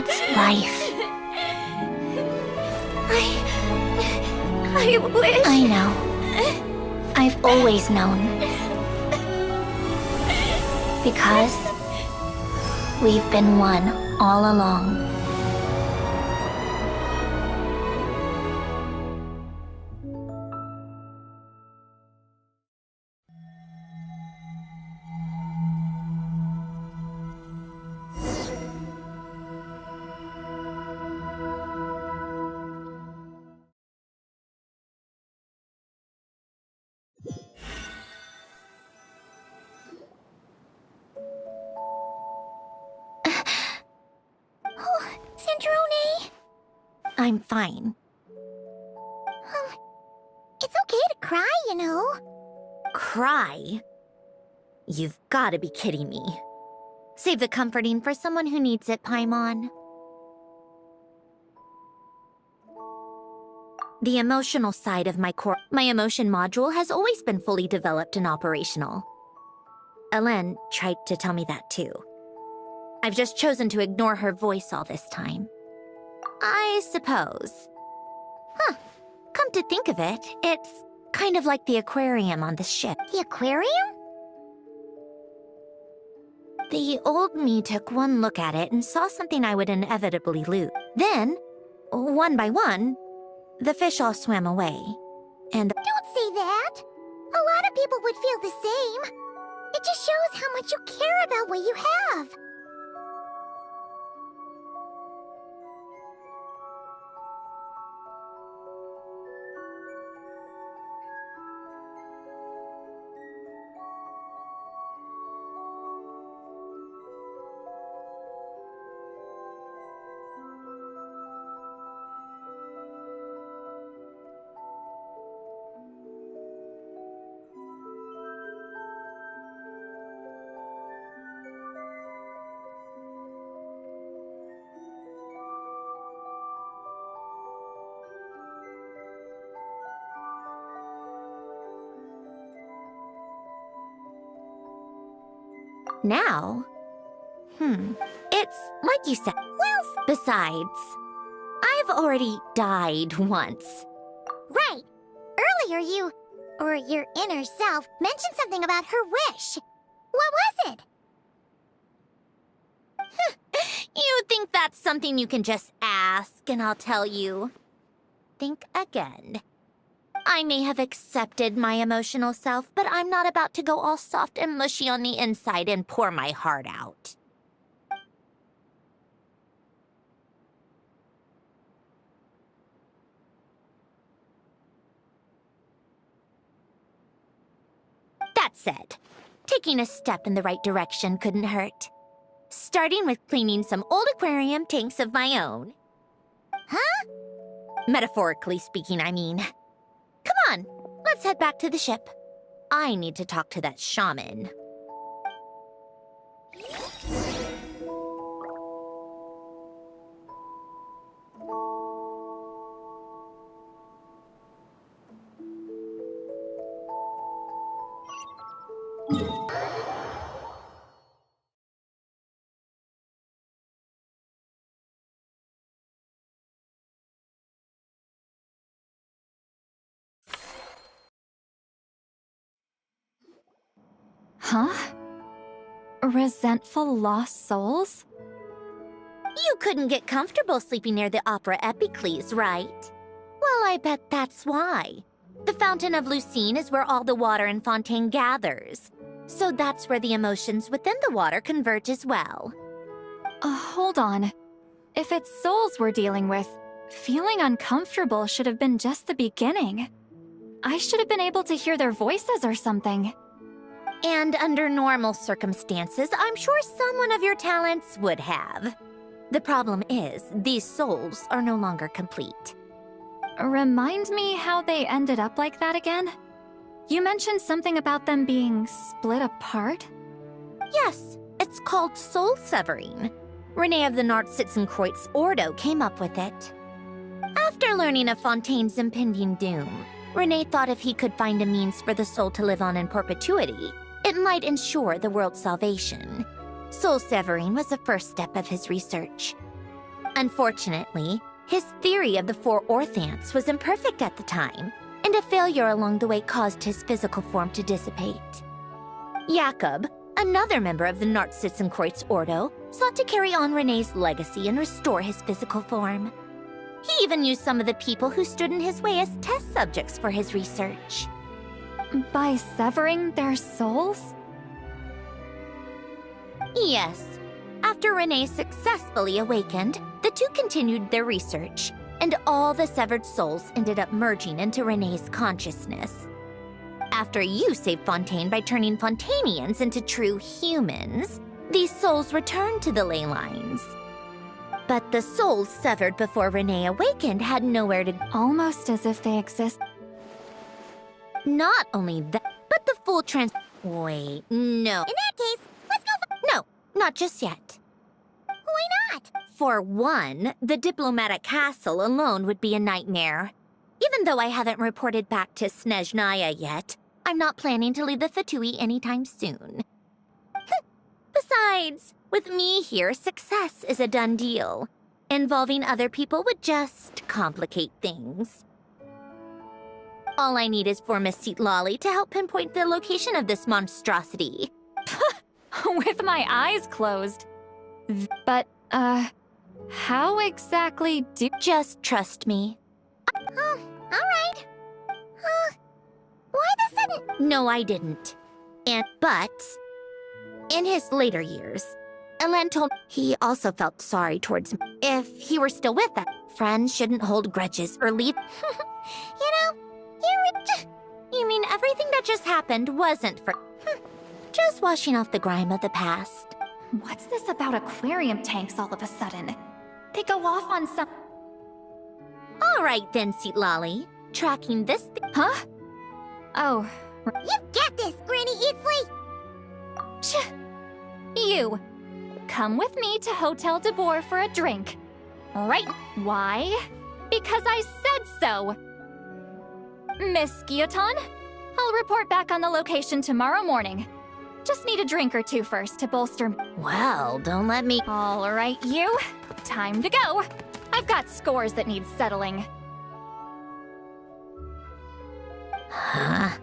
That's life. I wish... I know. I've always known. Because we've been one all along. Sandrone! I'm fine. It's okay to cry, you know. Cry? You've gotta be kidding me. Save the comforting for someone who needs it, Paimon. The emotional side of my emotion module has always been fully developed and operational. Ellen tried to tell me that too. I've just chosen to ignore her voice all this time. I suppose. Huh. Come to think of it, it's kind of like the aquarium on the ship. The aquarium? The old me took one look at it and saw something I would inevitably lose. Then, one by one, the fish all swam away. And Don't say that. A lot of people would feel the same. It just shows how much you care about what you have. now, it's like you said. Well, Besides, I've already died once. right. Earlier you, or your inner self, mentioned something about her wish. What was it? You think that's something you can just ask, and I'll tell you. Think again. I may have accepted my emotional self, but I'm not about to go all soft and mushy on the inside and pour my heart out. That said, taking a step in the right direction couldn't hurt. Starting with cleaning some old aquarium tanks of my own. Huh? Metaphorically speaking, I mean. Come on, let's head back to the ship. I need to talk to that shaman. Huh? Resentful lost souls? You couldn't get comfortable sleeping near the Opera Epicles, right? Well, I bet that's why. The Fountain of Lucine is where all the water in Fontaine gathers. So that's where the emotions within the water converge as well. Hold on. If it's souls we're dealing with, feeling uncomfortable should have been just the beginning. I should have been able to hear their voices or something. And under normal circumstances, I'm sure someone of your talents would have. The problem is, these souls are no longer complete. Remind me how they ended up like that again? You mentioned something about them being split apart? Yes, it's called soul severing. Renee of the Nartsitzenkreuz Ordo came up with it. After learning of Fontaine's impending doom, Renee thought if he could find a means for the soul to live on in perpetuity, it might ensure the world's salvation. Soul severing was the first step of his research. Unfortunately, his theory of the four orthants was imperfect at the time, and a failure along the way caused his physical form to dissipate. Jakob, another member of the Narzissenkreuz Ordo, sought to carry on Rene's legacy and restore his physical form. He even used some of the people who stood in his way as test subjects for his research. By severing their souls? Yes. After Rene successfully awakened, the two continued their research, and all the severed souls ended up merging into Rene's consciousness. After you saved Fontaine by turning Fontainians into true humans, these souls returned to the ley lines. But the souls severed before Rene awakened had nowhere to go. Almost as if they exist. Not only that, but the full Wait, no. In that case, let's go No, not just yet. Why not? For one, the diplomatic castle alone would be a nightmare. Even though I haven't reported back to Snezhnaya yet, I'm not planning to leave the Fatui anytime soon. Besides, with me here, success is a done deal. Involving other people would just complicate things. All I need is for Miss Seatlolly to help pinpoint the location of this monstrosity. With my eyes closed. But, how exactly do— Just trust me. Oh, alright. Why the sudden— No, I didn't. But, in his later years, Elen told me he also felt sorry towards me. If he were still with us, friends shouldn't hold grudges or leave. You know, You mean everything that just happened wasn't for— just washing off the grime of the past. What's this about aquarium tanks all of a sudden? They go off on some— All right then, Seatlolly. Tracking this Huh? Oh, You get this, Granny Eatsley! you. Come with me to Hotel de Boer for a drink. Right. Why? Because I said so. Miss Guillotin, I'll report back on the location tomorrow morning. Just need a drink or two first to bolster me. Well, don't let me— All right, you. Time to go. I've got scores that need settling. Huh?